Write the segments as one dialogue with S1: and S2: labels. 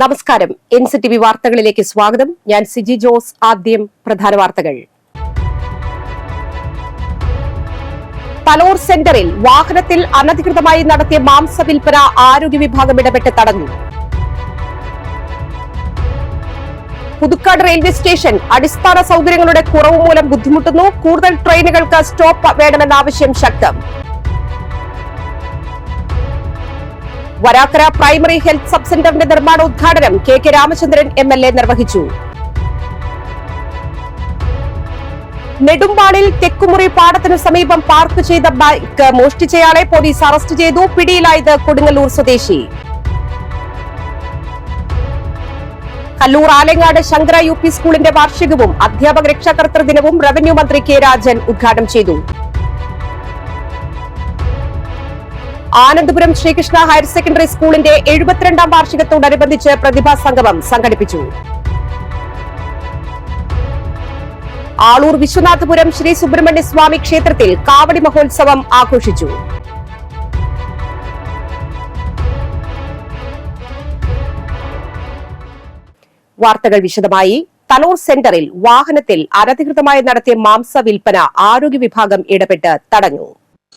S1: നമസ്കാരം. NCTV വാർത്തകളിലേക്ക് സ്വാഗതം. ഞാൻ സിജി ജോസ്. ആദ്യം പ്രധാന വാർത്തകൾ. തലോർ സെന്ററിൽ വാഹനത്തിൽ അനധികൃതമായി നടത്തിയ മാംസ വിൽപ്പന ആരോഗ്യ വിഭാഗം ഇടപെട്ട് തടഞ്ഞു. പുതുക്കാട് റെയിൽവേ സ്റ്റേഷൻ അടിസ്ഥാന സൗകര്യങ്ങളുടെ കുറവ് മൂലം ബുദ്ധിമുട്ടുന്നു. കൂടുതൽ ട്രെയിനുകൾക്ക് സ്റ്റോപ്പ് വേണമെന്ന ആവശ്യം ശക്തം. വരാക്കര പ്രൈമറി ഹെൽത്ത് സബ് സെന്ററിന്റെ നിർമ്മാണോദ്ഘാടനം കെ രാമചന്ദ്രൻ MLA നിർവഹിച്ചു. നെടുമ്പാളിൽ തെക്കുമുറി പാടത്തിനു സമീപം പാർക്ക് ചെയ്ത ബൈക്ക് മോഷ്ടിച്ചയാളെ പോലീസ് അറസ്റ്റ് ചെയ്തു. പിടിയിലായത് കൊടുങ്ങല്ലൂർ സ്വദേശി. കല്ലൂർ ആലങ്ങാട് ശങ്കര UP സ്കൂളിന്റെ വാർഷികവും അധ്യാപക രക്ഷാകർതൃ ദിനവും റവന്യൂ മന്ത്രി കെ രാജൻ ഉദ്ഘാടനം ചെയ്തു. ആനന്ദപുരം ശ്രീകൃഷ്ണ ഹയർ സെക്കൻഡറി സ്കൂളിന്റെ 72ാം വാർഷികത്തോടനുബന്ധിച്ച് പ്രതിഭാ സംഗമം സംഘടിപ്പിച്ചു. ആളൂർ വിശ്വനാഥപുരം ശ്രീ സുബ്രഹ്മണ്യ സ്വാമി ക്ഷേത്രത്തിൽ കാവടി മഹോത്സവം ആഘോഷിച്ചു. വാർത്തകൾ വിശദമായി. തലോർ സെന്ററിൽ വാഹനത്തിൽ അനധികൃതമായി നടത്തിയ മാംസ വിൽപ്പന ആരോഗ്യ വിഭാഗം ഇടപെട്ട് തടഞ്ഞു.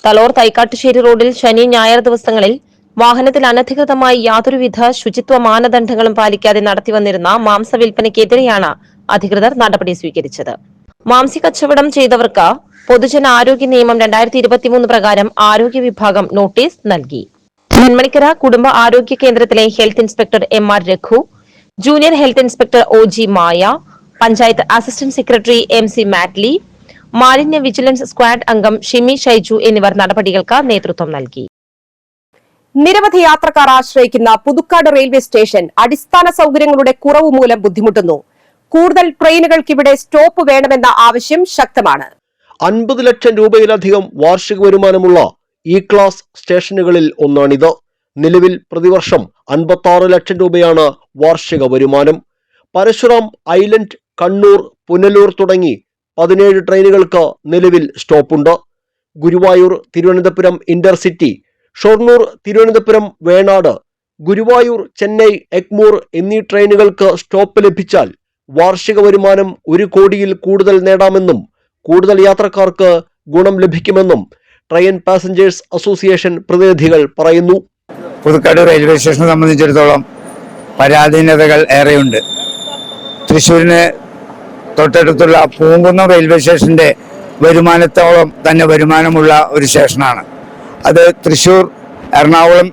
S2: തലോർ തൈക്കാട്ടുശ്ശേരി റോഡിൽ ശനി ഞായർ ദിവസങ്ങളിൽ വാഹനത്തിൽ അനധികൃതമായി യാതൊരുവിധ ശുചിത്വ മാനദണ്ഡങ്ങളും പാലിക്കാതെ നടത്തിവന്നിരുന്ന മാംസ വിൽപ്പനയ്ക്കെതിരെയാണ് അധികൃതർ നടപടി സ്വീകരിച്ചത്. മാംസ്യ കച്ചവടം ചെയ്തവർക്ക് പൊതുജന ആരോഗ്യ നിയമം 2023 പ്രകാരം ആരോഗ്യ വിഭാഗം നോട്ടീസ് നൽകി. നെന്മണിക്കര കുടുംബ ആരോഗ്യ കേന്ദ്രത്തിലെ health inspector MR Raghu, junior health inspector OG Maya, panchayat assistant secretary MC Matli, മാലിന്യ വിജിലൻസ് സ്ക്വാഡ് അംഗം ഷിമി ഷൈജു എന്നിവർ നടപടികൾക്ക് നേതൃത്വം നൽകി.
S1: നിരവധി യാത്രക്കാർ ആശ്രയിക്കുന്ന പുതുക്കാട് റെയിൽവേ സ്റ്റേഷൻ അടിസ്ഥാന സൗകര്യങ്ങളുടെ കുറവ് മൂലം ബുദ്ധിമുട്ടുന്നു. കൂടുതൽ ട്രെയിനുകൾക്ക് ഇവിടെ സ്റ്റോപ്പ് വേണമെന്ന ആവശ്യം ശക്തമാണ്.
S3: 50 ലക്ഷം രൂപയിലധികം വാർഷിക വരുമാനമുള്ള ഈ ക്ലാസ് സ്റ്റേഷനുകളിൽ ഒന്നാണിത്. നിലവിൽ പ്രതിവർഷം 56 ലക്ഷം രൂപയാണ് വാർഷിക വരുമാനം. പരശുറാം, ഐലൻഡ്, കണ്ണൂർ, പുനലൂർ തുടങ്ങി 17 ട്രെയിനുകൾക്ക് നിലവിൽ സ്റ്റോപ്പുണ്ട്. ഗുരുവായൂർ, തിരുവനന്തപുരം ഇന്റർസിറ്റി, ഷൊർണൂർ, തിരുവനന്തപുരം വേണാട്, ഗുരുവായൂർ, ചെന്നൈ, എഗ്മൂർ എന്നീ ട്രെയിനുകൾക്ക് സ്റ്റോപ്പ് ലഭിച്ചാൽ വാർഷിക വരുമാനം 1 കോടിയിൽ കൂടുതൽ നേടാമെന്നും കൂടുതൽ യാത്രക്കാർക്ക് ഗുണം ലഭിക്കുമെന്നും ട്രെയിൻ പാസഞ്ചേഴ്സ് അസോസിയേഷൻ പ്രതിനിധികൾ പറയുന്നു.
S4: പുതുക്കാട് റെയിൽവേ സ്റ്റേഷനെ സംബന്ധിച്ചിടത്തോളം പരാധീനതകൾ ഏറെയുണ്ട്. തൃശ്ശൂരിന് തൊട്ടടുത്തുള്ള പൂങ്കുന്നം റെയിൽവേ സ്റ്റേഷന്റെ വരുമാനത്തോളം തന്നെ വരുമാനമുള്ള ഒരു സ്റ്റേഷനാണ് അത്. തൃശ്ശൂർ എറണാകുളം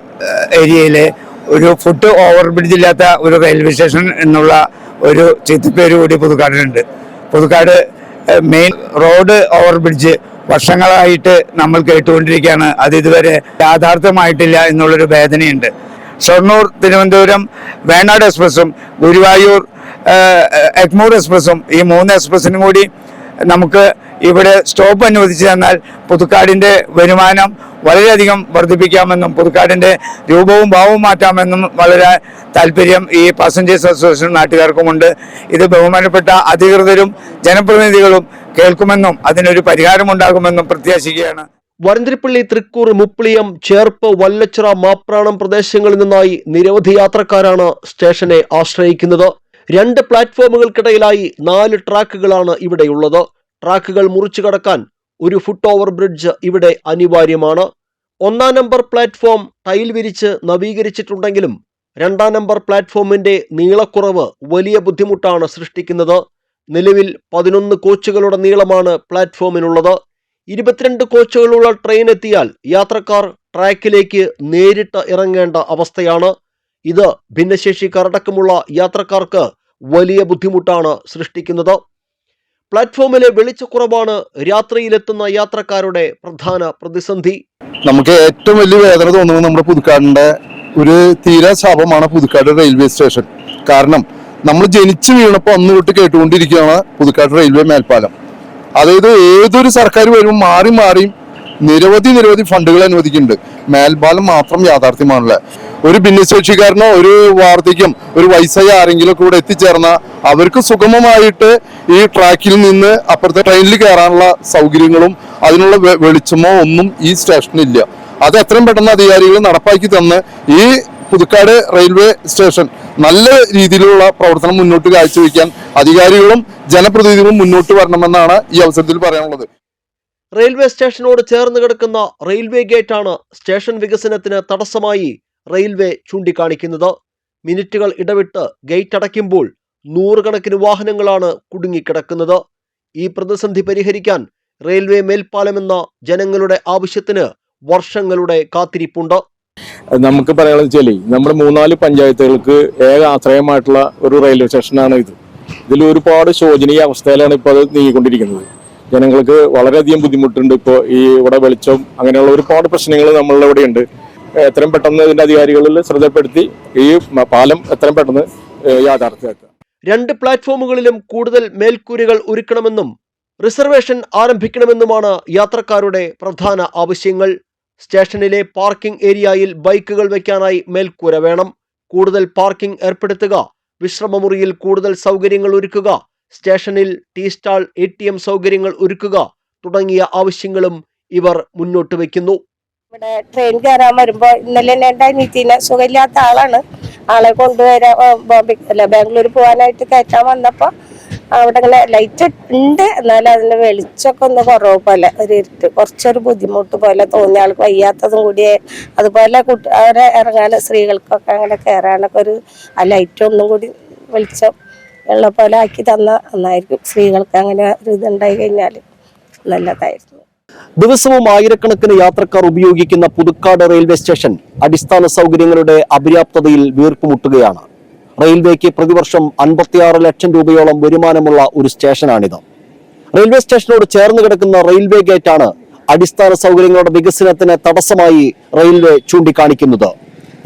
S4: ഏരിയയിലെ ഒരു ഫുട് ഓവർ ബ്രിഡ്ജ് ഇല്ലാത്ത ഒരു റെയിൽവേ സ്റ്റേഷൻ എന്നുള്ള ഒരു ചിത്രപ്പേര് കൂടി പുതുക്കാടിനുണ്ട്. Puthukkad main road over bridge വർഷങ്ങളായിട്ട് നമ്മൾ കേട്ടുകൊണ്ടിരിക്കുകയാണ്. അത് ഇതുവരെ യാഥാർത്ഥ്യമായിട്ടില്ല എന്നുള്ളൊരു വേദനയുണ്ട്. ഷൊർണൂർ, തിരുവനന്തപുരം വേണാട് എക്സ്പ്രസും ഗുരുവായൂർ എഗ്മൂർ എക്സ്പ്രസും ഈ 3 എക്സ്പ്രസിനും കൂടി നമുക്ക് ഇവിടെ സ്റ്റോപ്പ് അനുവദിച്ചു തന്നാൽ പുതുക്കാടിന്റെ വരുമാനം വളരെയധികം വർദ്ധിപ്പിക്കാമെന്നും പുതുക്കാടിന്റെ രൂപവും ഭാവവും മാറ്റാമെന്നും വളരെ താല്പര്യം ഈ പാസഞ്ചേഴ്സ് അസോസിയേഷൻ നാട്ടുകാർക്കുമുണ്ട്. ഇത് ബഹുമാനപ്പെട്ട അധികൃതരും ജനപ്രതിനിധികളും കേൾക്കുമെന്നും അതിനൊരു പരിഹാരമുണ്ടാകുമെന്നും പ്രത്യാശിക്കുകയാണ്.
S3: വരന്തിരിപ്പള്ളി, തൃക്കൂർ, മുപ്ലിയം, ചേർപ്പ്, വല്ലച്ചിറ, മാപ്രാണം പ്രദേശങ്ങളിൽ നിന്നായി നിരവധി യാത്രക്കാരാണ് സ്റ്റേഷനെ ആശ്രയിക്കുന്നത്. 2 പ്ലാറ്റ്ഫോമുകൾക്കിടയിലായി 4 ട്രാക്കുകളാണ് ഇവിടെയുള്ളത്. ട്രാക്കുകൾ മുറിച്ചു കടക്കാൻ ഒരു ഫുട് ഓവർ ബ്രിഡ്ജ് ഇവിടെ അനിവാര്യമാണ്. 1-ാം നമ്പർ പ്ലാറ്റ്ഫോം ടൈൽ വിരിച്ച് നവീകരിച്ചിട്ടുണ്ടെങ്കിലും 2-ാം നമ്പർ പ്ലാറ്റ്ഫോമിന്റെ നീളക്കുറവ് വലിയ ബുദ്ധിമുട്ടാണ് സൃഷ്ടിക്കുന്നത്. നിലവിൽ 11 കോച്ചുകളുടെ നീളമാണ് പ്ലാറ്റ്ഫോമിനുള്ളത്. 22 കോച്ചുകളുള്ള ട്രെയിൻ എത്തിയാൽ യാത്രക്കാർ ട്രാക്കിലേക്ക് നേരിട്ട് ഇറങ്ങേണ്ട അവസ്ഥയാണ്. ഇത് ഭിന്നശേഷിക്കാരടക്കമുള്ള യാത്രക്കാർക്ക് വലിയ ബുദ്ധിമുട്ടാണ് സൃഷ്ടിക്കുന്നത്. പ്ലാറ്റ്ഫോമിലെ വെളിച്ചക്കുറവാണ് രാത്രിയിലെത്തുന്ന യാത്രക്കാരുടെ പ്രധാന പ്രതിസന്ധി.
S5: നമുക്ക് ഏറ്റവും വലിയ വേദന തോന്നുന്നത് നമ്മുടെ പുതുക്കാടിന്റെ ഒരു തീരാ ശാപമാണ് പുതുക്കാട് റെയിൽവേ സ്റ്റേഷൻ. കാരണം നമ്മൾ ജനിച്ചു വീണപ്പോൾ അന്ന് തൊട്ട് കേട്ടുകൊണ്ടിരിക്കുകയാണ് പുതുക്കാട് റെയിൽവേ മേൽപ്പാലം. അതായത് ഏതൊരു സർക്കാർ വരുമ്പോൾ മാറിയും നിരവധി ഫണ്ടുകൾ അനുവദിക്കുന്നുണ്ട്. മേൽപ്പാലം മാത്രം യാഥാർത്ഥ്യമാണല്ലേ. ഒരു ഭിന്നശേഷിക്കാരനോ ഒരു വാർദ്ധക്യം ഒരു വയസ്സായ ആരെങ്കിലും കൂടെ എത്തിച്ചേർന്ന അവർക്ക് സുഗമമായിട്ട് ഈ ട്രാക്കിൽ നിന്ന് അപ്പുറത്തെ ട്രെയിനിൽ കയറാനുള്ള സൗകര്യങ്ങളും അതിനുള്ള വെളിച്ചമോ ഒന്നും ഈ സ്റ്റേഷനില്ല. അത് എത്രയും പെട്ടെന്ന് അധികാരികൾ നടപ്പാക്കി തന്ന് ഈ പുതുക്കാട് റെയിൽവേ സ്റ്റേഷൻ നല്ല രീതിയിലുള്ള പ്രവർത്തനം മുന്നോട്ട് കാഴ്ചവെക്കാൻ അധികാരികളും ജനപ്രതിനിധികളും മുന്നോട്ട് വരണമെന്നാണ് ഈ അവസരത്തിൽ പറയാനുള്ളത്.
S3: റെയിൽവേ സ്റ്റേഷനോട് ചേർന്ന് കിടക്കുന്ന റെയിൽവേ ഗേറ്റാണ് സ്റ്റേഷൻ വികസനത്തിന് തടസ്സമായി റെയിൽവേ ചൂണ്ടിക്കാണിക്കുന്നത്. മിനിറ്റുകൾ ഇടവിട്ട് ഗേറ്റ് അടയ്ക്കുമ്പോൾ നൂറുകണക്കിന് വാഹനങ്ങളാണ് കുടുങ്ങിക്കിടക്കുന്നത്. ഈ പ്രതിസന്ധി പരിഹരിക്കാൻ റെയിൽവേ മേൽപ്പാലമെന്ന ജനങ്ങളുടെ ആവശ്യത്തിന് വർഷങ്ങളുടെ കാത്തിരിപ്പുണ്ട്.
S6: നമുക്ക് പറയാനുള്ളത് വെച്ചാൽ നമ്മുടെ 3-4 പഞ്ചായത്തുകൾക്ക് ഏക ആശ്രയമായിട്ടുള്ള ഒരു റെയിൽവേ സ്റ്റേഷനാണ് ഇത്. ഇതിൽ ഒരുപാട് ശോചനീയ അവസ്ഥയിലാണ് ഇപ്പോൾ അത് നീങ്ങിക്കൊണ്ടിരിക്കുന്നത്. ജനങ്ങൾക്ക് വളരെയധികം ബുദ്ധിമുട്ടുണ്ട്. ഇപ്പോൾ ഈ ഇവിടെ വെളിച്ചം അങ്ങനെയുള്ള ഒരുപാട് പ്രശ്നങ്ങൾ നമ്മളുടെ ഇവിടെ ഉണ്ട്. എത്രയും പെട്ടെന്ന് ഇതിന്റെ അധികാരികളിൽ ശ്രദ്ധപ്പെടുത്തി ഈ പാലം എത്രയും പെട്ടെന്ന് യാഥാർത്ഥ്യമാക്കുക. 2 പ്ലാറ്റ്ഫോമുകളിലും കൂടുതൽ മേൽക്കൂരകൾ ഒരുക്കണമെന്നും റിസർവേഷൻ ആരംഭിക്കണമെന്നുമാണ് യാത്രക്കാരുടെ പ്രധാന ആവശ്യങ്ങൾ. സ്റ്റേഷനിലെ പാർക്കിംഗ് ഏരിയയിൽ ബൈക്കുകൾ വയ്ക്കാനായി മേൽക്കൂര വേണം. കൂടുതൽ പാർക്കിംഗ് ഏർപ്പെടുത്തുക, വിശ്രമമുറിയിൽ കൂടുതൽ സൗകര്യങ്ങൾ ഒരുക്കുക, സ്റ്റേഷനിൽ ടീ സ്റ്റാൾ, ATM സൗകര്യങ്ങൾ ഒരുക്കുക തുടങ്ങിയ ആവശ്യങ്ങളും ഇവർ മുന്നോട്ട് വയ്ക്കുന്നു.
S7: ഇവിടെ ട്രെയിൻ കയറാൻ വരുമ്പോ ഇന്നലെ നിതിന് സുഖമില്ലാത്ത ആളാണ്. ആളെ കൊണ്ടുവരാൻ ബാംഗ്ലൂർ പോകാനായിട്ട് കയറ്റാൻ വന്നപ്പോ അവിടെ ഇങ്ങനെ ലൈറ്റ് ഉണ്ട്, എന്നാലും അതിന്റെ വെളിച്ചമൊക്കെ ഒന്ന് കുറവ് പോലെ ഒരു ഇരുട്ട്, കുറച്ചൊരു ബുദ്ധിമുട്ട് പോലെ തോന്നി. ആൾക്ക് വയ്യാത്തതും കൂടി, അതുപോലെ അവരെ ഇറങ്ങാൻ സ്ത്രീകൾക്കൊക്കെ അങ്ങനെ കയറാനൊക്കെ ഒരു ആ ലൈറ്റ് ഒന്നും കൂടി വെളിച്ചം ഉള്ള പോലെ ആക്കി തന്ന നന്നായിരിക്കും. സ്ത്രീകൾക്ക് അങ്ങനെ ഒരു ഇതുണ്ടായി കഴിഞ്ഞാൽ നല്ലതായിരുന്നു.
S3: ദിവസവും ആയിരക്കണക്കിന് യാത്രക്കാർ ഉപയോഗിക്കുന്ന പുതുക്കാട് റെയിൽവേ സ്റ്റേഷൻ അടിസ്ഥാന സൗകര്യങ്ങളുടെ അപര്യാപ്തതയിൽ വീർപ്പുമുട്ടുകയാണ്. റെയിൽവേക്ക് പ്രതിവർഷം 56 ലക്ഷം രൂപയോളം വരുമാനമുള്ള ഒരു സ്റ്റേഷനാണിത്. റെയിൽവേ സ്റ്റേഷനോട് ചേർന്ന് കിടക്കുന്ന റെയിൽവേ ഗേറ്റാണ് അടിസ്ഥാന സൗകര്യങ്ങളുടെ വികസനത്തിന് തടസ്സമായി റെയിൽവേ ചൂണ്ടിക്കാണിക്കുന്നത്.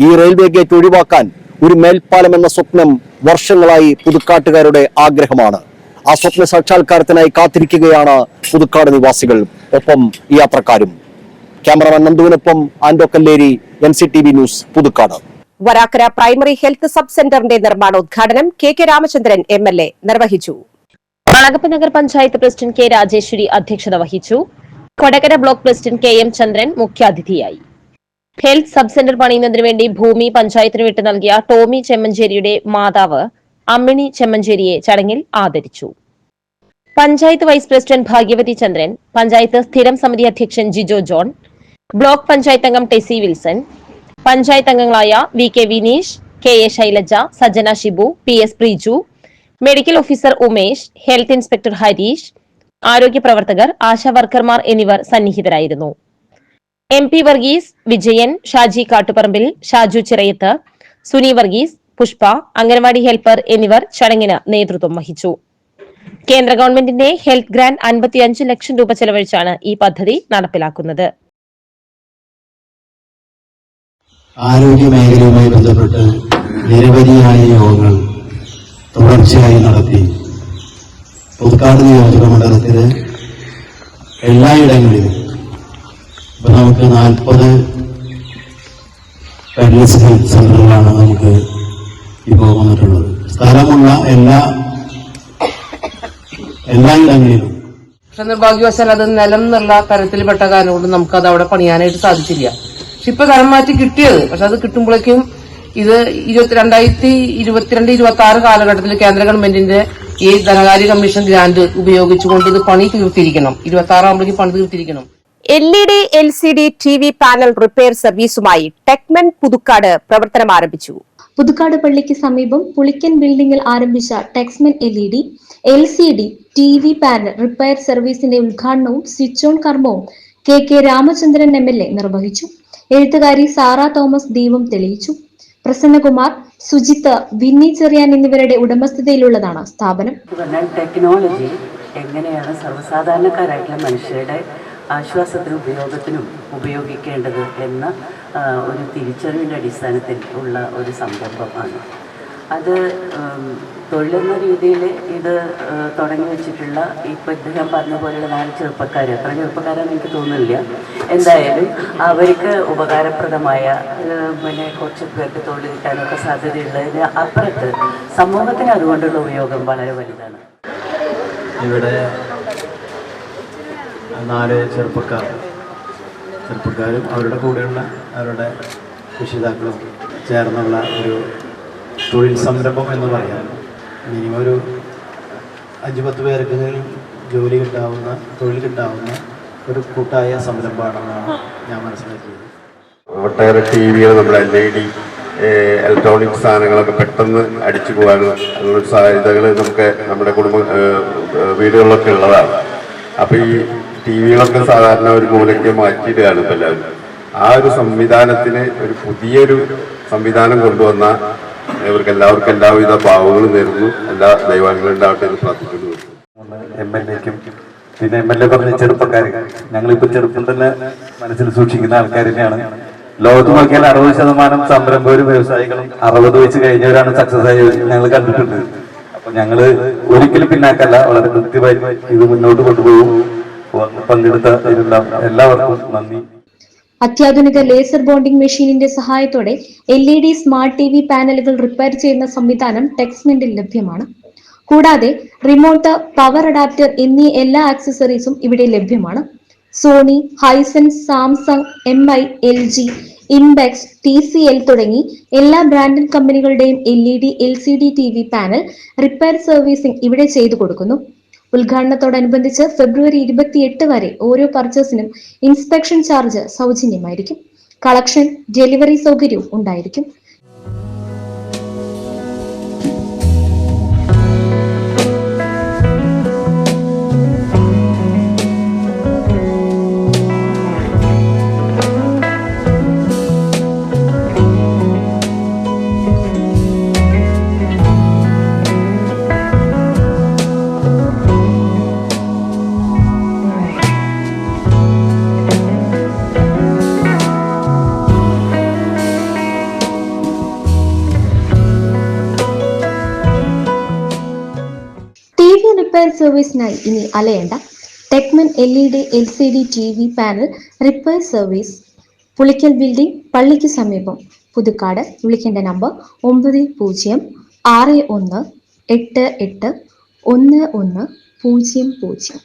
S3: ഈ റെയിൽവേ ഗേറ്റ് ഒഴിവാക്കാൻ ഒരു മേൽപ്പാലം എന്ന സ്വപ്നം വർഷങ്ങളായി പുതുക്കാട്ടുകാരുടെ ആഗ്രഹമാണ്. ആ സ്വപ്ന സാക്ഷാത്കാരത്തിനായി കാത്തിരിക്കുകയാണ് പുതുക്കാട് നിവാസികൾ, ഒപ്പം യാത്രക്കാരും. ക്യാമറമാൻ നന്ദുവിനൊപ്പം Ando Kalleri, NCTV news, Puthukkad.
S1: Varakkara primary health sub സെന്ററിന്റെ നിർമ്മാണോദ്ഘാടനം KK രാമചന്ദ്രൻ MLA നിർവഹിച്ചു.
S2: അളഗപ്പ നഗർ പഞ്ചായത്ത് പ്രസിഡന്റ് K രാജേശ്വരി അധ്യക്ഷത വഹിച്ചു. Kodakara block president KM Chandran മുഖ്യാതിഥിയായി. ഹെൽത്ത് സബ് സെന്റർ പണിയുന്നതിനു വേണ്ടി ഭൂമി പഞ്ചായത്തിന് വിട്ടു നൽകിയ ടോമി ചെമ്മഞ്ചേരിയുടെ മാതാവ് അമ്മിണി ചെമ്മഞ്ചേരിയെ ചടങ്ങിൽ ആദരിച്ചു. പഞ്ചായത്ത് വൈസ് പ്രസിഡന്റ് ഭാഗ്യവതി ചന്ദ്രൻ, പഞ്ചായത്ത് സ്ഥിരം സമിതി അധ്യക്ഷൻ ജിജോ ജോൺ, ബ്ലോക്ക് പഞ്ചായത്ത് അംഗം ടെസി വിൽസൺ, പഞ്ചായത്ത് അംഗങ്ങളായ VK Vineesh, KA Shailaja, Sajana Shibu, PS Preeju, medical officer Umesh, health inspector Harish, ആരോഗ്യ പ്രവർത്തകർ, ആശാ വർക്കർമാർ എന്നിവർ സന്നിഹിതരായിരുന്നു. MP വർഗീസ്, വിജയൻ, ഷാജി കാട്ടുപറമ്പിൽ, ഷാജു ചിറയത്ത്, സുനി വർഗീസ്, പുഷ്പ, അംഗനവാടി ഹെൽപ്പർ എന്നിവർ ചടങ്ങിന് നേതൃത്വം വഹിച്ചു. കേന്ദ്ര ഗവൺമെന്റിന്റെ ഹെൽത്ത് ഗ്രാന്റ് 55 ലക്ഷം രൂപ ചെലവഴിച്ചാണ് ഈ പദ്ധതി നടപ്പിലാക്കുന്നത്.
S8: ആരോഗ്യ മേഖലയുമായി ബന്ധപ്പെട്ട് നിരവധിയായ യോഗങ്ങൾ തുടർച്ചയായി നടത്തി പുതുക്കാട് നിയോജക മണ്ഡലത്തില് എല്ലായിടങ്ങളിലും ഇപ്പൊ നമുക്ക് 40 പെഡ്ലസ് ഹെൽത്ത് സെന്ററുകളാണ് നമുക്ക് ഇപ്പോൾ വന്നിട്ടുള്ളത്. സ്ഥലമുള്ള എല്ലായിടങ്ങളിലും.
S9: പക്ഷെ നിർഭാഗ്യവശാൽ അത് നിലം എന്നുള്ള തരത്തിൽപ്പെട്ട കാരണം കൊണ്ട് നമുക്കത് അവിടെ പണിയാനായിട്ട് സാധിച്ചില്ല. പക്ഷെ ഇപ്പൊ തരം മാറ്റി കിട്ടിയത്, പക്ഷെ അത് കിട്ടുമ്പോഴേക്കും ഇത് 2022-26 കാലഘട്ടത്തിൽ കേന്ദ്ര ഗവൺമെന്റിന്റെ ഈ ധനകാര്യ കമ്മീഷൻ ഗ്രാന്റ് ഉപയോഗിച്ചുകൊണ്ട് ഇത് പണി തീർത്തിരിക്കണം. 26 ആകുമ്പോഴേക്കും പണി തീർത്തിരിക്കണം.
S1: LED LCD TV panel repair സർവീസുമായി ടെക്മെൻ പുതുക്കാട് പ്രവർത്തനം ആരംഭിച്ചു.
S10: പുതുക്കാട് പള്ളിക്ക് സമീപം പുളിക്കൻ ബിൽഡിംഗിൽ ആരംഭിച്ച Texmen LED LCD TV panel repair സർവീസിന്റെ ഉദ്ഘാടനവും സ്വിച്ച് ഓൺ കർമ്മവും KK രാമചന്ദ്രൻ MLA നിർവഹിച്ചു. എഴുത്തുകാരി സാറ തോമസ് ദീപം തെളിയിച്ചു. പ്രസന്നകുമാർ, സുജിത്ത്, വിന്നി ചെറിയാൻ എന്നിവരുടെ ഉടമസ്ഥതയിലുള്ളതാണ് സ്ഥാപനം.
S11: ടെക്നോളജി എങ്ങനെയാണ് സർവ്വസാധാരണക്കാരായിട്ടുള്ള മനുഷ്യരുടെ ആശ്വാസത്തിനും ഉപയോഗത്തിനും ഉപയോഗിക്കേണ്ടത് എന്ന ഒരു തിരിച്ചറിവിൻ്റെ അടിസ്ഥാനത്തിൽ ഉള്ള ഒരു സംരംഭമാണ്. അത് തൊഴിലെന്ന രീതിയിൽ ഇത് തുടങ്ങി വെച്ചിട്ടുള്ള ഇപ്പോൾ ഇദ്ദേഹം പറഞ്ഞ പോലെയുള്ള 4 ചെറുപ്പക്കാർ, എത്ര ചെറുപ്പക്കാരാണെന്ന് എനിക്ക് തോന്നുന്നില്ല, എന്തായാലും അവർക്ക് ഉപകാരപ്രദമായ കുറച്ച് പേർക്ക് തൊഴിൽ കിട്ടാനൊക്കെ സാധ്യതയുള്ളതിന് അപ്പുറത്ത് സമൂഹത്തിന് അതുകൊണ്ടുള്ള ഉപയോഗം വളരെ വലുതാണ്.
S8: ഇവിടെ 4 ചെറുപ്പക്കാരും അവരുടെ കൂടെയുള്ള അവരുടെ രക്ഷിതാക്കളും ചേർന്നുള്ള ഒരു തൊഴിൽ സംരംഭം എന്ന് പറയാം. മിനിമം ഒരു 5-10 പേർക്കെങ്കിലും ജോലി കിട്ടാവുന്ന, തൊഴിൽ കിട്ടാവുന്ന ഒരു കൂട്ടായ സംരംഭമാണെന്നാണ് ഞാൻ മനസ്സിലാക്കിയത്.
S12: ഒട്ടേറെ TV-കൾ, നമ്മുടെ LED ഇലക്ട്രോണിക് സാധനങ്ങളൊക്കെ പെട്ടെന്ന് അടിച്ചു പോകാനുള്ള സാധ്യതകൾ നമ്മുടെ വീടുകളിലൊക്കെ ഉള്ളതാണ്. അപ്പോൾ ഈ TV-കളൊക്കെ സാധാരണ ഒരു മൂലയ്ക്ക് മാറ്റിയിടുകയാണ് ഇപ്പോൾ എല്ലാവരും. ആ ഒരു സംവിധാനത്തിന് ഒരു പുതിയൊരു സംവിധാനം കൊണ്ടുവന്ന ഇവർക്ക് എല്ലാവർക്കും എല്ലാവിധ ഭാവങ്ങളും നേരുന്നു. എല്ലാ ദൈവാനുകളും ഉണ്ടാവട്ടെ എന്ന് പ്രാർത്ഥിക്കുന്നു.
S8: MLA-ക്കും പിന്നെ MLA പറഞ്ഞ ചെറുപ്പക്കാർ, ഞങ്ങളിപ്പോൾ ചെറുപ്പം തന്നെ മനസ്സിൽ സൂക്ഷിക്കുന്ന ആൾക്കാർ തന്നെയാണ്. ലോകത്ത് നോക്കിയാൽ 60% സംരംഭകരും വ്യവസായികളും 60 വയസ്സ് കഴിഞ്ഞവരാണ് സക്സസ് ആയി ഞങ്ങൾ കണ്ടിട്ടുണ്ട്. അപ്പൊ ഞങ്ങൾ ഒരിക്കലും പിന്നാക്കല്ല, വളരെ കൃത്യമായി ഇത് മുന്നോട്ട് കൊണ്ടുപോകും. പങ്കെടുത്ത എല്ലാവർക്കും നന്ദി.
S10: അത്യാധുനിക ലേസർ ബോണ്ടിംഗ് മെഷീനിന്റെ സഹായത്തോടെ LED സ്മാർട്ട് TV പാനലുകൾ റിപ്പയർ ചെയ്യുന്ന സംവിധാനം ടെക്സ്മെന്റിൽ ലഭ്യമാണ്. കൂടാതെ റിമോട്ട്, പവർ അഡാപ്റ്റർ എന്നീ എല്ലാ ആക്സസറീസും ഇവിടെ ലഭ്യമാണ്. Sony, Hisense, Samsung, MI, LG, Impex, TCL തുടങ്ങി എല്ലാ ബ്രാൻഡഡ് കമ്പനികളുടെയും LED, LCD TV panel repair servicing ഇവിടെ ചെയ്തു കൊടുക്കുന്നു. ഉദ്ഘാടനത്തോടനുബന്ധിച്ച് ഫെബ്രുവരി 28 വരെ ഓരോ പർച്ചേസിനും ഇൻസ്പെക്ഷൻ ചാർജ് സൗജന്യമായിരിക്കും. കളക്ഷൻ, ഡെലിവറി സൗകര്യവും ഉണ്ടായിരിക്കും. റിപ്പയർ സർവീസിനായി ഇനി അലയേണ്ട. Techmen LED, LCD TV panel repair service, Pulikkal building, പള്ളിക്ക് സമീപം, പുതുക്കാട്. വിളിക്കേണ്ട നമ്പർ 9061881100.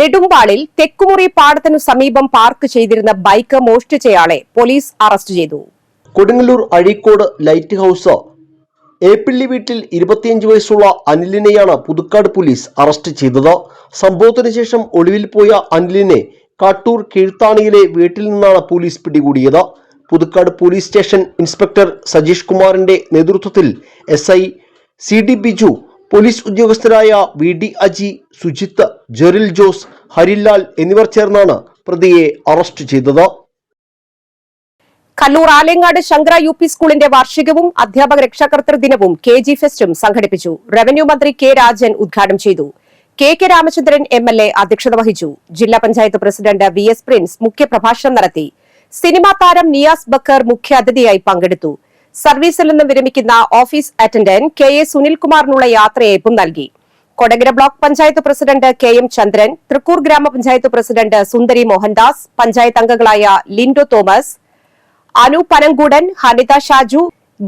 S1: നെടുമ്പാളിൽ തെക്കുമുറി പാടത്തിനു സമീപം പാർക്ക് ചെയ്തിരുന്ന ബൈക്ക് മോഷ്ടിച്ചയാളെ പോലീസ് അറസ്റ്റ് ചെയ്തു.
S3: കൊടുങ്ങല്ലൂർ അഴീക്കോട് ലൈറ്റ് ഹൌസ് ഏപ്പിള്ളി വീട്ടിൽ 25 വയസ്സുള്ള അനിലിനെയാണ് പുതുക്കാട് പോലീസ് അറസ്റ്റ് ചെയ്തത്. സംഭവത്തിന് ശേഷം ഒളിവിൽ പോയ അനിലിനെ കാട്ടൂർ കീഴ്ത്താണിയിലെ വീട്ടിൽ നിന്നാണ് പോലീസ് പിടികൂടിയത്. Puthukkad police station inspector Sajeesh കുമാറിന്റെ നേതൃത്വത്തിൽ SI CD ബിജു, പോലീസ് ഉദ്യോഗസ്ഥരായ VD അജി, സുജിത്ത്, ജെറിൽ ജോസ്, ഹരിലാൽ എന്നിവർ ചേർന്നാണ് പ്രതിയെ അറസ്റ്റ് ചെയ്തത്.
S1: കല്ലൂർ ആലങ്ങാട് ശങ്കര UP സ്കൂളിന്റെ വാർഷികവും അധ്യാപക രക്ഷാകർതൃ ദിനവും KG ഫെസ്റ്റും സംഘടിപ്പിച്ചു. റവന്യൂ മന്ത്രി K രാജൻ ഉദ്ഘാടനം ചെയ്തു. KK രാമചന്ദ്രൻ MLA അധ്യക്ഷത വഹിച്ചു. ജില്ലാ പഞ്ചായത്ത് പ്രസിഡന്റ് VS പ്രിൻസ് മുഖ്യപ്രഭാഷണം നടത്തി. സിനിമാ താരം നിയാസ് ബക്കർ മുഖ്യാതിഥിയായി പങ്കെടുത്തു. സർവീസിൽ നിന്നും വിരമിക്കുന്ന ഓഫീസ് അറ്റൻഡന്റ് KA സുനിൽകുമാറിനുള്ള യാത്രയയപ്പും നൽകി. Kodakara block panchayat president KM Chandran, Thrikkur ഗ്രാമപഞ്ചായത്ത് പ്രസിഡന്റ് സുന്ദരി മോഹൻദാസ്, പഞ്ചായത്ത് അംഗങ്ങളായ Lindo Thomas, Anu Panankudan, Hanitha Shaju,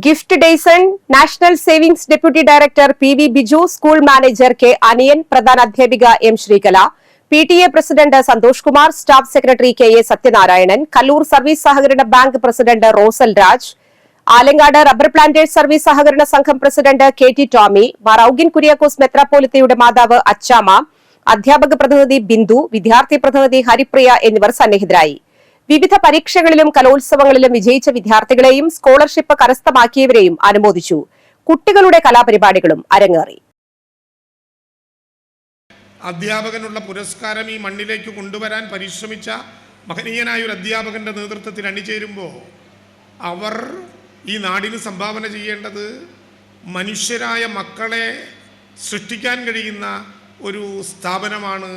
S1: Gift Daison, national savings deputy director PV Biju, school manager K Aniyan, പ്രധാന അധ്യാപിക M Sreekala, PTA president Santhosh Kumar, staff secretary KA Sathyanarayanan, Kallur service സഹകരണ bank president Rosal Raj, Alangad rubber planters service സഹകരണ സംഘം പ്രസിഡന്റ് KT ടോമി, മറൌഗിൻ കുര്യാക്കോസ് മെത്രാപ്പോലിത്തയുടെ മാതാവ് അച്ചാമ, അധ്യാപക പ്രതിനിധി ബിന്ദു, വിദ്യാർത്ഥി പ്രതിനിധി ഹരിപ്രിയ എന്നിവർ സന്നിഹിതരായി. വിവിധ പരീക്ഷകളിലും കലോത്സവങ്ങളിലും വിജയിച്ച വിദ്യാർത്ഥികളെയും സ്കോളർഷിപ്പ് കരസ്ഥമാക്കിയവരെയും അനുമോദിച്ചു. കുട്ടികളുടെ കലാപരിപാടികളും അരങ്ങേറി.
S13: അധ്യാപകനുള്ള പുരസ്കാരം ഈ മണ്ണിലേക്ക് കൊണ്ടുവരാൻ പരിശ്രമിച്ച മഹനീയനായ ഒരു അധ്യാപകന്റെ നേതൃത്വത്തിൽ അണിചേരുമ്പോൾ അവർ ഈ നാടിന് സംഭാവന ചെയ്യേണ്ടത് മനുഷ്യരായ മക്കളെ സൃഷ്ടിക്കാൻ കഴിയുന്ന ഒരു സ്ഥാപനമാണ്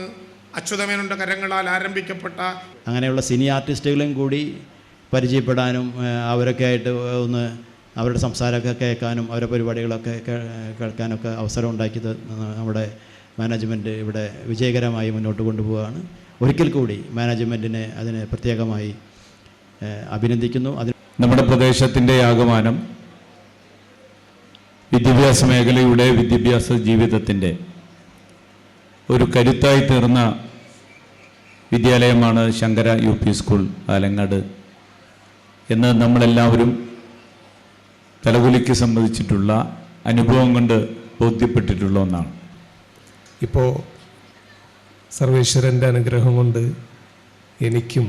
S13: അച്യുതമേനോന്റെ കരങ്ങളാൽ ആരംഭിക്കപ്പെട്ട.
S8: അങ്ങനെയുള്ള സിനി ആർട്ടിസ്റ്റുകളും കൂടി പരിചയപ്പെടാനും അവരൊക്കെ ആയിട്ട് ഒന്ന് അവരുടെ സംസാരമൊക്കെ കേൾക്കാനും അവരുടെ പരിപാടികളൊക്കെ കേൾക്കാനൊക്കെ അവസരം ഉണ്ടാക്കിയത് നമ്മുടെ മാനേജ്മെൻറ്റ് ഇവിടെ വിജയകരമായി മുന്നോട്ട് കൊണ്ടുപോവുകയാണ്. ഒരിക്കൽ കൂടി മാനേജ്മെൻറ്റിനെ അതിനെ പ്രത്യേകമായി അഭിനന്ദിക്കുന്നു.
S14: നമ്മുടെ പ്രദേശത്തിൻ്റെ ആകമാനം വിദ്യാഭ്യാസ മേഖലയുടെ വിദ്യാഭ്യാസ ജീവിതത്തിൻ്റെ ഒരു കരുത്തായി തീർന്ന വിദ്യാലയമാണ് ശങ്കര UP സ്കൂൾ ആലങ്ങാട് എന്ന് നമ്മളെല്ലാവരും തലകുലിക്ക് സംബന്ധിച്ചിട്ടുള്ള അനുഭവം കൊണ്ട് ബോധ്യപ്പെട്ടിട്ടുള്ള ഒന്നാണ്.
S15: ഇപ്പോൾ സർവേശ്വരൻ്റെ അനുഗ്രഹം കൊണ്ട് എനിക്കും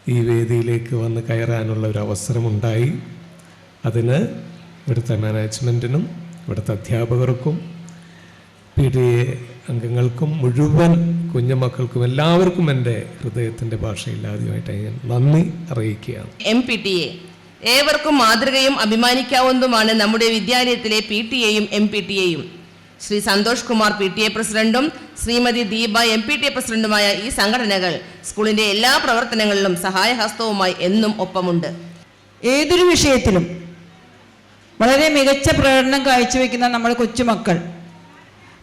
S15: ഈ വേദിയിലേക്ക് വന്ന് കയറാനുള്ള ഒരു അവസരമുണ്ടായി. അതിന് ഇവിടുത്തെ മാനേജ്മെൻറ്റിനും ഇവിടുത്തെ അധ്യാപകർക്കും PTA അംഗങ്ങൾക്കും മുഴുവൻ കുഞ്ഞുമക്കൾക്കും എല്ലാവർക്കും എൻ്റെ ഹൃദയത്തിൻ്റെ ഭാഷയിൽ ആദ്യമായിട്ട് ഞാൻ നന്ദി അറിയിക്കുകയാണ്.
S16: MPTA ഏവർക്കും മാതൃകയും അഭിമാനിക്കാവുന്നതുമാണ് നമ്മുടെ വിദ്യാലയത്തിലെ PTA-യും MPTA-യും. ശ്രീ സന്തോഷ് കുമാർ PTA പ്രസിഡന്റും ശ്രീമതി ദീപ MPTA പ്രസിഡന്റുമായ ഈ സംഘടനകൾ സ്കൂളിന്റെ എല്ലാ പ്രവർത്തനങ്ങളിലും സഹായഹസ്തവുമായി എന്നും ഒപ്പമുണ്ട്.
S17: ഏതൊരു വിഷയത്തിലും വളരെ മികച്ച പ്രകടനം കാഴ്ചവെക്കുന്ന നമ്മുടെ കൊച്ചുമക്കൾ,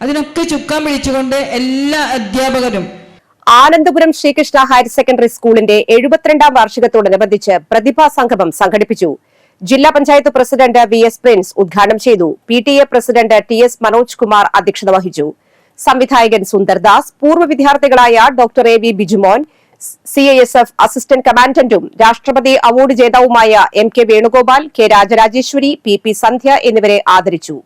S17: അതിനൊക്കെ ചുക്കാൻ പിടിച്ചുകൊണ്ട് എല്ലാ അധ്യാപകരും.
S1: ആനന്ദപുരം ശ്രീകൃഷ്ണ ഹയർ സെക്കൻഡറി സ്കൂളിന്റെ 72ാം വാർഷികത്തോടനുബന്ധിച്ച് പ്രതിഭാ സംഗമം സംഘടിപ്പിച്ചു. ജില്ലാ പഞ്ചായത്ത് പ്രസിഡന്റ് VS പ്രിൻസ് ഉദ്ഘാടനം ചെയ്തു. PTA president TS Manoj Kumar അധ്യക്ഷത വഹിച്ചു. സംവിധായകൻ സുന്ദർദാസ്, പൂർവ്വ വിദ്യാർത്ഥികളായ doctor AV Bijumon, CISF assistant കമാൻഡന്റും രാഷ്ട്രപതി അവാർഡ് ജേതാവുമായ MK Venugopal, K Rajarajeswari, PP Sandhya എന്നിവരെ ആദരിച്ചു.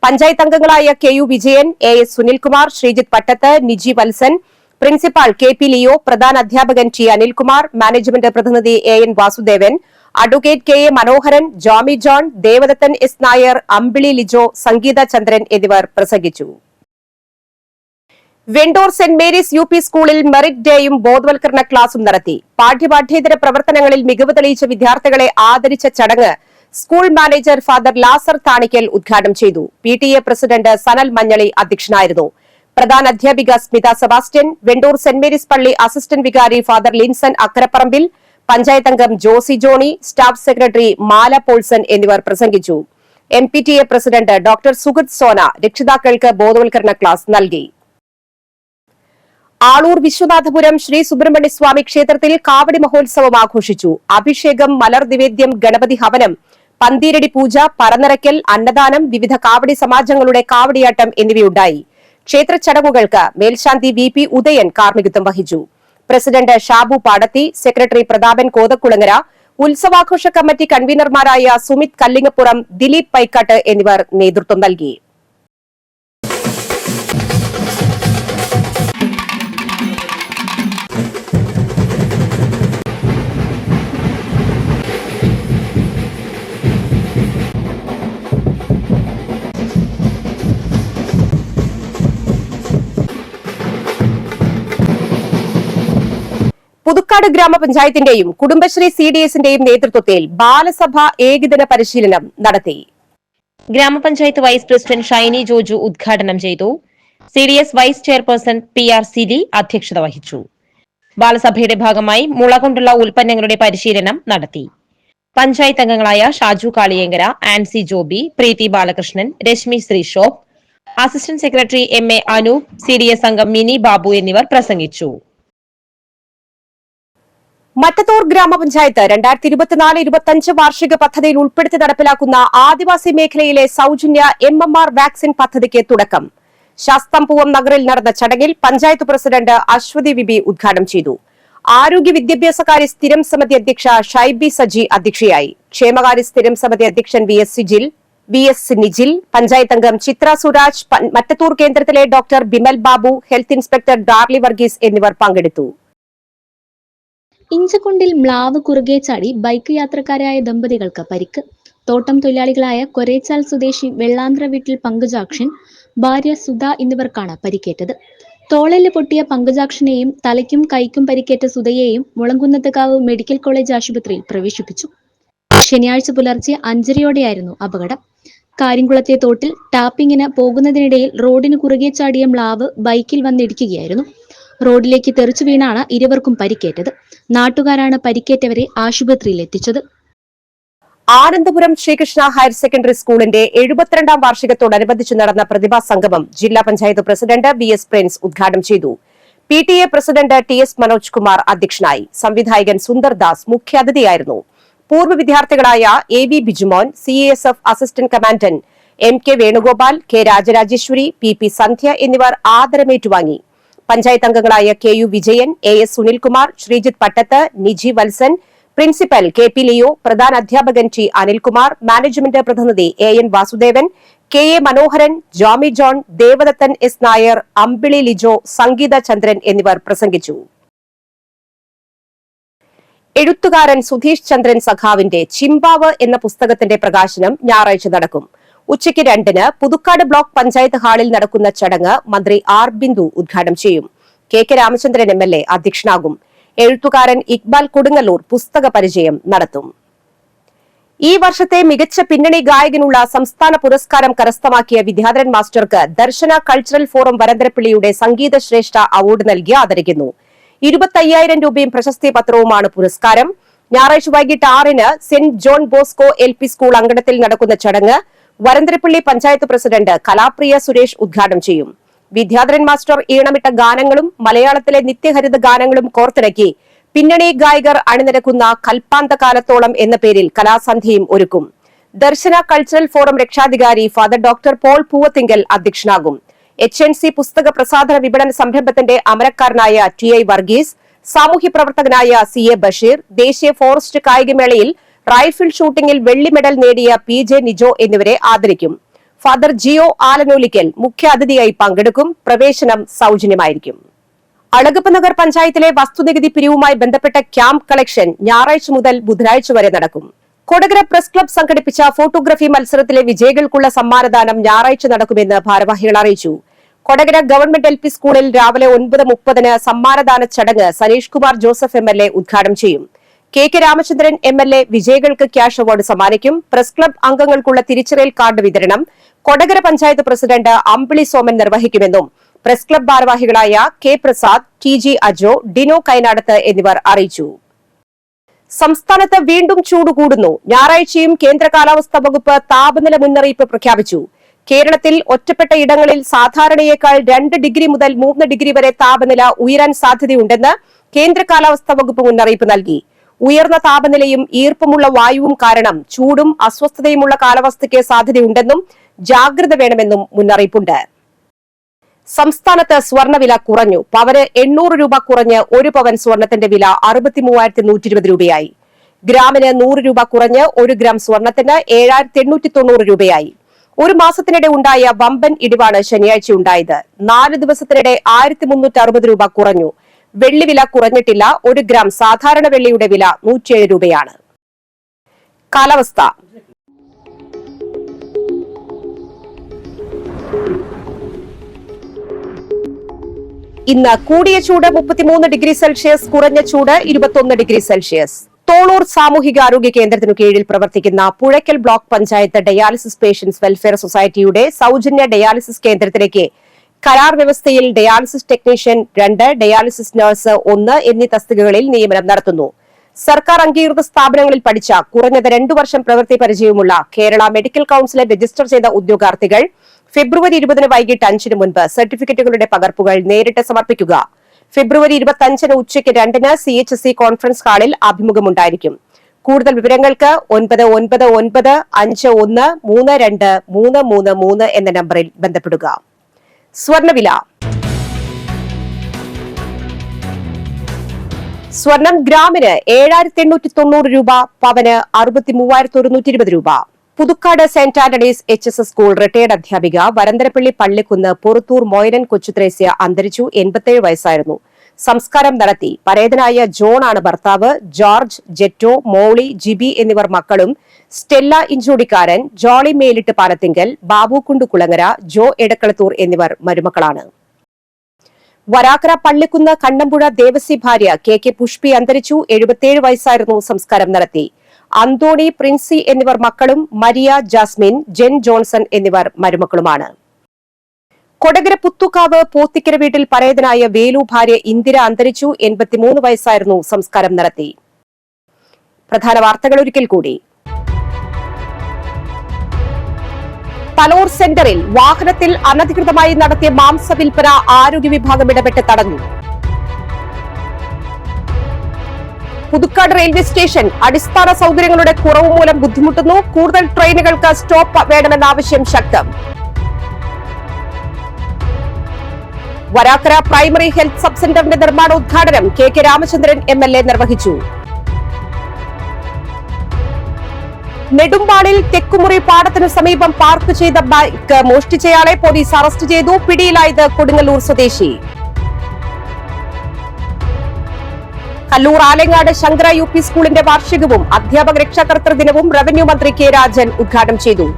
S1: പഞ്ചായത്ത് അംഗങ്ങളായ KU Vijayan, AS Sunilkumar, Sreejith Pattath, Niji Valsan, principal KP Leo, പ്രധാന അധ്യാപകൻ T അനിൽകുമാർ, മാനേജ്മെന്റ് പ്രതിനിധി AN Vasudevan, advocate KA Manoharan, Jomy John, Devadathan S Nair, Ambili Lijo, Sangeetha Chandran എന്നിവർ പ്രസംഗിച്ചു. വെണ്ടൂർ സെന്റ് മേരീസ് UP സ്കൂളിൽ മെറിറ്റ് ഡേയും ബോധവൽക്കരണ ക്ലാസും നടത്തി. പാഠ്യപാഠ്യേതര പ്രവർത്തനങ്ങളിൽ മികവ് തെളിയിച്ച വിദ്യാർത്ഥികളെ ആദരിച്ച ചടങ്ങ് സ്കൂൾ മാനേജർ ഫാദർ ലാസർ താണിക്കൽ ഉദ്ഘാടനം ചെയ്തു. PTA പ്രസിഡന്റ് സനൽ മഞ്ഞളി അധ്യക്ഷനായിരുന്നു. പ്രധാന അധ്യാപിക Smitha Sebastian, Vendoor saint Mary's പള്ളി അസിസ്റ്റന്റ് വികാരി ഫാദർ ലിൻസൺ അക്കരപ്പറമ്പിൽ, പഞ്ചായത്ത് അംഗം ജോസി ജോണി, സ്റ്റാഫ് സെക്രട്ടറി മാല പോൾസൺ എന്നിവർ പ്രസംഗിച്ചു. MPTA president doctor Sugath Sona രക്ഷിതാക്കൾക്ക് ബോധവൽക്കരണ ക്ലാസ് നൽകി. ആളൂർ വിശ്വനാഥപുരം ശ്രീ സുബ്രഹ്മണ്യ സ്വാമി ക്ഷേത്രത്തിൽ കാവടി മഹോത്സവം ആഘോഷിച്ചു. അഭിഷേകം, മലർ നിവേദ്യം, ഗണപതി ഹവനം, പന്തീരടി പൂജ, പറനിറയ്ക്കൽ, അന്നദാനം, വിവിധ കാവടി സമാജങ്ങളുടെ കാവടിയാട്ടം എന്നിവയുണ്ടായി. ക്ഷേത്ര ചടങ്ങുകൾക്ക് മേൽശാന്തി VP ഉദയൻ കാർമ്മികത്വം വഹിച്ചു. പ്രസിഡന്റ് ഷാബു പാടത്തി, സെക്രട്ടറി പ്രതാപൻ കോതക്കുളങ്ങര, ഉത്സവാഘോഷ കമ്മിറ്റി കൺവീനർമാരായ സുമിത് കല്ലിങ്ങപ്പുറം, ദിലീപ് പൈക്കാട്ട് എന്നിവർ നേതൃത്വം നൽകി. പുതുക്കാട് ഗ്രാമപഞ്ചായത്തിന്റെയും കുടുംബശ്രീ CDSന്റെയും നേതൃത്വത്തിൽ ബാലസഭ ഏകദിന പരിശീലനം നടത്തി.
S2: ഗ്രാമപഞ്ചായത്ത് വൈസ് പ്രസിഡന്റ് ഷൈനി ജോജു ഉദ്ഘാടനം ചെയ്തു. CDS വൈസ് ചെയർപേഴ്സൺ PR സിലി അധ്യക്ഷത വഹിച്ചു. ബാലസഭയുടെ ഭാഗമായി മുള കൊണ്ടുള്ള ഉൽപ്പന്നങ്ങളുടെ പരിശീലനം നടത്തി. പഞ്ചായത്ത് അംഗങ്ങളായ ഷാജു കാളിയേങ്കര, ആൻസി ജോബി, പ്രീതി ബാലകൃഷ്ണൻ, രശ്മി ശ്രീഷോപ്പ്, assistant secretary MA Anoop, CDS അംഗം മിനി ബാബു എന്നിവർ പ്രസംഗിച്ചു.
S1: മറ്റത്തൂർ ഗ്രാമപഞ്ചായത്ത് 2024-25 വാർഷിക പദ്ധതിയിൽ ഉൾപ്പെടുത്തി നടപ്പിലാക്കുന്ന ആദിവാസി മേഖലയിലെ സൌജന്യ MMR വാക്സിൻ പദ്ധതിക്ക് തുടക്കം. ശാസ്താംപൂവം നഗറിൽ നടന്ന ചടങ്ങിൽ പഞ്ചായത്ത് പ്രസിഡന്റ് അശ്വതി വിബി ഉദ്ഘാടനം ചെയ്തു. ആരോഗ്യ വിദ്യാഭ്യാസകാര്യ സ്ഥിരം സമിതി അധ്യക്ഷ ഷൈബി സജി അധ്യക്ഷയായി. ക്ഷേമകാര്യ സ്ഥിരം സമിതി അധ്യക്ഷൻ VS നിജിൽ, പഞ്ചായത്ത് അംഗം ചിത്ര സുരാജ്, മറ്റത്തൂർ കേന്ദ്രത്തിലെ doctor Bimal Babu, health inspector Darly Varghese എന്നിവർ പങ്കെടുത്തു.
S10: ഇഞ്ചക്കുണ്ടിൽ മ്ലാവ് കുറുകെ ചാടി ബൈക്ക് യാത്രക്കാരായ ദമ്പതികൾക്ക് പരിക്ക്. തോട്ടം തൊഴിലാളികളായ കൊരേച്ചാൽ സ്വദേശി വെള്ളാന്ത്ര വീട്ടിൽ പങ്കജാക്ഷൻ, ഭാര്യ സുധ എന്നിവർക്കാണ് പരിക്കേറ്റത്. തോളെല്ല് പൊട്ടിയ പങ്കജാക്ഷനെയും തലയ്ക്കും കൈക്കും പരിക്കേറ്റ സുധയെയും മുളങ്കുന്നത്തുകാവ് മെഡിക്കൽ കോളേജ് ആശുപത്രിയിൽ പ്രവേശിപ്പിച്ചു. ശനിയാഴ്ച പുലർച്ചെ 5:30യോടെയായിരുന്നു അപകടം. കാര്യംകുളത്തെ തോട്ടിൽ ടാപ്പിങ്ങിന് പോകുന്നതിനിടയിൽ റോഡിന് കുറുകെ ചാടിയ മ്ലാവ് ബൈക്കിൽ വന്നിടിക്കുകയായിരുന്നു. റോഡിലേക്ക് തെറിച്ചു വീണാണ് ഇരുവർക്കും പരിക്കേറ്റത്. നാട്ടുകാരാണ് പരിക്കേറ്റവരെ ആശുപത്രിയിൽ എത്തിച്ചത്.
S1: ആനന്ദപുരം ശ്രീകൃഷ്ണ ഹയർ സെക്കൻഡറി സ്കൂളിന്റെ 72ാം വാർഷികത്തോടനുബന്ധിച്ച് നടന്ന പ്രതിഭാ സംഗമം ജില്ലാ പഞ്ചായത്ത് പ്രസിഡന്റ് VS പ്രിൻസ് ഉദ്ഘാടനം ചെയ്തു. PTA president TS Manoj Kumar അധ്യക്ഷനായി. സംവിധായകൻ സുന്ദർദാസ് മുഖ്യാതിഥിയായിരുന്നു. പൂർവ്വ വിദ്യാർത്ഥികളായ AV Bijumon, CISF assistant commandant MK Venugopal, K Rajarajeswari, PP Sandhya എന്നിവർ ആദരമേറ്റുവാങ്ങി. പഞ്ചായത്ത് അംഗങ്ങളായ KU Vijayan, AS Sunilkumar, Sreejith Pattath, Niji Valsan, principal K P Leo, പ്രധാന അധ്യാപകൻ ടി അനിൽകുമാർ, മാനേജ്മെന്റ് പ്രതിനിധി AN Vasudevan, KA Manoharan, Jomy John, Devadathan S Nair, Ambili Lijo, Sangeetha Chandran എന്നിവർ പ്രസംഗിച്ചു. എഴുത്തുകാരൻ സുധീഷ് ചന്ദ്രൻ സഖാവിന്റെ ചിമ്പാവ് എന്ന പുസ്തകത്തിന്റെ പ്രകാശനം ഞായറാഴ്ച നടക്കും. ഉച്ചയ്ക്ക് 2-ന് പുതുക്കാട് ബ്ലോക്ക് പഞ്ചായത്ത് ഹാളിൽ നടക്കുന്ന ചടങ്ങ് മന്ത്രി R ബിന്ദു ഉദ്ഘാടനം ചെയ്യും. KK Ramachandran MLA അധ്യക്ഷനാകും. എഴുത്തുകാരൻ ഇക്ബാൽ കൊടുങ്ങല്ലൂർ പുസ്തക പരിചയം നടത്തും. ഈ വർഷത്തെ മികച്ച പിന്നണി ഗായകനുള്ള സംസ്ഥാന പുരസ്കാരം കരസ്ഥമാക്കിയ വിദ്യാധരൻ മാസ്റ്റർക്ക് ദർശന കൾച്ചറൽ ഫോറം വരന്തരപ്പിള്ളിയുടെ സംഗീത ശ്രേഷ്ഠ അവാർഡ് നൽകി ആദരിക്കുന്നു. 25,000 രൂപയും പ്രശസ്തി പത്രവുമാണ് പുരസ്കാരം. ഞായറാഴ്ച വൈകിട്ട് 6-ന് saint John Bosco LP school അങ്കണത്തിൽ നടക്കുന്ന ചടങ്ങ് വരന്തരപ്പിള്ളി പഞ്ചായത്ത് പ്രസിഡന്റ് കലാപ്രിയ സുരേഷ് ഉദ്ഘാടനം ചെയ്യും. വിദ്യാധരൻ മാസ്റ്റർ ഈണമിട്ട ഗാനങ്ങളും മലയാളത്തിലെ നിത്യഹരിത ഗാനങ്ങളും കോർത്തിണക്കി പിന്നണി ഗായകർ അണിനിരക്കുന്ന കൽപ്പാന്തകാലത്തോളം എന്ന പേരിൽ കലാസന്ധ്യയും ഒരുക്കും. ദർശന കൾച്ചറൽ ഫോറം രക്ഷാധികാരി ഫാദർ ഡോക്ടർ പോൾ പൂവത്തിങ്കൽ അധ്യക്ഷനാകും. HNC പുസ്തക പ്രസാധന വിപണന സംരംഭത്തിന്റെ അമരക്കാരനായ TI വർഗീസ്, സാമൂഹ്യ പ്രവർത്തകനായ CA ബഷീർ, ദേശീയ ഫോറസ്റ്റ് കായികമേളയിൽ റൈഫിൾ ഷൂട്ടിംഗിൽ വെള്ളി മെഡൽ നേടിയ PJ നിജോ എന്നിവരെ ആദരിക്കും. ഫാദർ ജിയോ ആലനോലിക്കൽ മുഖ്യ അതിഥിയായി പങ്കെടുക്കും. പ്രവേശനം സൗജന്യമായിരിക്കും. അളഗപ്പ നഗർ പഞ്ചായത്തിലെ വസ്തുനികുതി പിരിവുമായി ബന്ധപ്പെട്ട ക്യാമ്പ് കളക്ഷൻ ഞായറാഴ്ച മുതൽ ബുധനാഴ്ച വരെ നടക്കും. കൊടകര പ്രസ് ക്ലബ് സംഘടിപ്പിച്ച ഫോട്ടോഗ്രാഫി മത്സരത്തിലെ വിജയികൾക്കുള്ള സമ്മാനദാനം ഞായറാഴ്ച നടക്കുമെന്ന് ഭാരവാഹികൾ അറിയിച്ചു. കൊടകര ഗവൺമെന്റ് LP സ്കൂളിൽ രാവിലെ 9:30-ന് സമ്മാനദാന ചടങ്ങ് സനീഷ് കുമാർ ജോസഫ് MLA ഉദ്ഘാടനം ചെയ്യും. KK രാമചന്ദ്രൻ MLA വിജയികൾക്ക് ക്യാഷ് അവാർഡ് സമ്മാനിക്കും. പ്രസ് ക്ലബ് അംഗങ്ങൾക്കുള്ള തിരിച്ചറിയൽ കാർഡ് വിതരണം കൊടകര പഞ്ചായത്ത് പ്രസിഡന്റ് അമ്പിളി സോമൻ നിർവഹിക്കുമെന്നും പ്രസ് ക്ലബ് ഭാരവാഹികളായ K പ്രസാദ്, TG അജോ, ഡിനോ കൈനാടത്ത് എന്നിവർ അറിയിച്ചു. സംസ്ഥാനത്ത് വീണ്ടും ചൂട് കൂടുന്നു. ഞായറാഴ്ചയും കേന്ദ്ര കാലാവസ്ഥാ വകുപ്പ് താപനില മുന്നറിയിപ്പ് പ്രഖ്യാപിച്ചു. കേരളത്തിൽ ഒറ്റപ്പെട്ട ഇടങ്ങളിൽ സാധാരണയേക്കാൾ 2 ഡിഗ്രി മുതൽ 3 ഡിഗ്രി വരെ താപനില ഉയരാൻ സാധ്യതയുണ്ടെന്ന് കേന്ദ്ര കാലാവസ്ഥാ വകുപ്പ് മുന്നറിയിപ്പ് നൽകി. ഉയർന്ന താപനിലയും ഈർപ്പമുള്ള വായുവും കാരണം ചൂടും അസ്വസ്ഥതയുമുള്ള കാലാവസ്ഥയ്ക്ക് സാധ്യതയുണ്ടെന്നും ജാഗ്രത വേണമെന്നും മുന്നറിയിപ്പുണ്ട്. സംസ്ഥാനത്ത് സ്വർണ്ണവില കുറഞ്ഞു. പവന് 800 രൂപ കുറഞ്ഞ് 1 പവൻ സ്വർണത്തിന്റെ വില 63,120 രൂപയായി. ഗ്രാമിന് 100 രൂപ കുറഞ്ഞ് 1 ഗ്രാം സ്വർണത്തിന് 7,890 രൂപയായി. ഒരു മാസത്തിനിടെ ഉണ്ടായ വമ്പൻ ഇടിവാണ് ശനിയാഴ്ച ഉണ്ടായത്. 4 ദിവസത്തിനിടെ 1,360 രൂപ കുറഞ്ഞു. വെള്ളിവില കുറഞ്ഞിട്ടില്ല. 1 ഗ്രാം സാധാരണ വെള്ളിയുടെ വില 107 രൂപയാണ്. കാലാവസ്ഥ. ഇന്ന് കൂടിയ ചൂട് 33 ഡിഗ്രി സെൽഷ്യസ്, കുറഞ്ഞ ചൂട് 21 ഡിഗ്രി സെൽഷ്യസ്. തോളൂർ സാമൂഹികാരോഗ്യ കേന്ദ്രത്തിനു കീഴിൽ പ്രവർത്തിക്കുന്ന Puzhakkal block panchayat dialysis patients welfare സൊസൈറ്റിയുടെ സൗജന്യ ഡയാലിസിസ് കേന്ദ്രത്തിലേക്ക് കരാർ വ്യവസ്ഥയിൽ ഡയാലിസിസ് ടെക്നീഷ്യൻ 2, ഡയാലിസിസ് നഴ്സ് 1 എന്നീ തസ്തികകളിൽ നിയമനം നടത്തുന്നു. സർക്കാർ അംഗീകൃത സ്ഥാപനങ്ങളിൽ പഠിച്ച കുറഞ്ഞത് 2 വർഷം പ്രവൃത്തി പരിചയമുള്ള കേരള മെഡിക്കൽ കൌൺസിലിൽ രജിസ്റ്റർ ചെയ്ത ഉദ്യോഗാർത്ഥികൾ ഫെബ്രുവരി 20-ന് വൈകിട്ട് 5-ന് മുൻപ് സർട്ടിഫിക്കറ്റുകളുടെ പകർപ്പുകൾ നേരിട്ട് സമർപ്പിക്കുക. ഫെബ്രുവരി 25-ന് ഉച്ചയ്ക്ക് 2-ന് CHC കോൺഫറൻസ് ഹാളിൽ അഭിമുഖമുണ്ടായിരിക്കും. കൂടുതൽ വിവരങ്ങൾക്ക് 9995132333 എന്ന നമ്പറിൽ ബന്ധപ്പെടുക. സ്വർണ്ണവില. സ്വർണം ഗ്രാമിന് 7,890 രൂപ, പവന് 63,120 രൂപ. Puthukkad Saint Antony's HSS school retired അധ്യാപിക വരന്തരപ്പള്ളി പള്ളിക്കുന്ന് പൊറുത്തൂർ മോയനൻ കൊച്ചുത്രേസ്യ അന്തരിച്ചു. 87 വയസ്സായിരുന്നു. സംസ്കാരം നടത്തി. പരേതനായ ജോൺ ആണ് ഭർത്താവ്. ജോർജ്, ജെറ്റോ, മോളി, ജിബി എന്നിവർ മക്കളും. സ്റ്റെല്ല ഇഞ്ചോടിക്കാരൻ, ജോളി മേലിട്ട് പാലത്തിങ്കൽ, ബാബു കുണ്ടുകുളങ്ങര, ജോ എടക്കളത്തൂർ എന്നിവർ മരുമക്കളാണ്. വരാക്കര പള്ളിക്കുന്ന് കണ്ണമ്പുഴ ദേവസി ഭാര്യ KK പുഷ്പി അന്തരിച്ചു. 77 വയസ്സായിരുന്നു. സംസ്കാരം നടത്തി. അന്തോണി, പ്രിൻസി എന്നിവർ മക്കളും. മരിയ, ജാസ്മിൻ, ജെൻ ജോൺസൺ എന്നിവർ മരുമക്കളുമാണ്. കൊടകര പുത്തുക്കാവ് പോത്തിക്കര വീട്ടിൽ പരേതനായ വേലു ഭാര്യ ഇന്ദിര അന്തരിച്ചു. 83 വയസ്സായിരുന്നു. സംസ്കാരം നടത്തി. പ്രധാന വാർത്തകൾ ഒരിക്കൽ കൂടി. തലോർ സെന്ററിൽ വാഹനത്തിൽ അനധികൃതമായി നടത്തിയ മാംസ വിൽപ്പന ആരോഗ്യ വിഭാഗം ഇടപെട്ട് തടഞ്ഞു. പുതുക്കാട് റെയിൽവേ സ്റ്റേഷൻ അടിസ്ഥാന സൗകര്യങ്ങളുടെ കുറവ് മൂലം ബുദ്ധിമുട്ടുന്നു. കൂടുതൽ ട്രെയിനുകൾക്ക് സ്റ്റോപ്പ് വേണമെന്ന ആവശ്യം ശക്തം. വരാക്കര പ്രൈമറി ഹെൽത്ത് സബ് സെന്ററിന്റെ നിർമ്മാണോദ്ഘാടനം KK രാമചന്ദ്രൻ MLA നിർവഹിച്ചു. നെടുമ്പാളിൽ തെക്കുമുറി പാടത്തിനു സമീപം പാർക്ക് ചെയ്ത ബൈക്ക് മോഷ്ടിച്ചയാളെ പോലീസ് അറസ്റ്റ് ചെയ്തു. പിടിയിലായത് കൊടുങ്ങല്ലൂർ സ്വദേശി. കല്ലൂർ ആലങ്ങാട് ശങ്കര UP സ്കൂളിന്റെ വാർഷികവും അധ്യാപക രക്ഷാകർതൃ ദിനവും റവന്യൂ മന്ത്രി കെ രാജൻ ഉദ്ഘാടനം ചെയ്തു.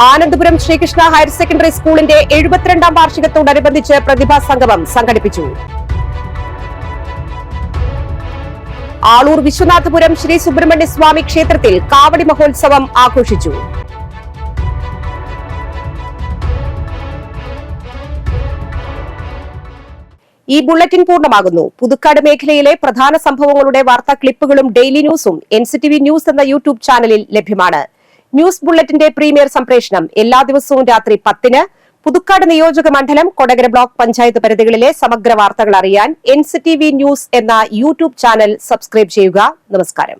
S1: ആനന്ദപുരം ശ്രീകൃഷ്ണ ഹയർ സെക്കൻഡറി സ്കൂളിന്റെ 72ാം വാർഷികത്തോടനുബന്ധിച്ച് പ്രതിഭാ സംഗമം സംഘടിപ്പിച്ചു. ആളൂർ വിശ്വനാഥപുരം ശ്രീ സുബ്രഹ്മണ്യ സ്വാമി ക്ഷേത്രത്തിൽ കാവടി മഹോത്സവം ആഘോഷിച്ചു. ഈ ബുള്ളറ്റിൻ പൂർണ്ണമാകുന്നു. പുതുക്കാട് മേഖലയിലെ പ്രധാന സംഭവങ്ങളുടെ വാർത്താ ക്ലിപ്പുകളും ഡെയിലി ന്യൂസും NCTV ന്യൂസ് എന്ന യൂട്യൂബ് ചാനലിൽ ലഭ്യമാണ്. ന്യൂസ് ബുള്ളറ്റിന്റെ പ്രീമിയർ സംപ്രേഷണം എല്ലാ ദിവസവും രാത്രി 10-ന്. പുതുക്കാട് നിയോജക മണ്ഡലം, കൊടകര ബ്ലോക്ക് പഞ്ചായത്ത് പരിധികളിലെ സമഗ്ര വാർത്തകൾ അറിയാൻ NCTV ന്യൂസ് എന്ന യൂട്യൂബ് ചാനൽ സബ്സ്ക്രൈബ് ചെയ്യുക. നമസ്കാരം.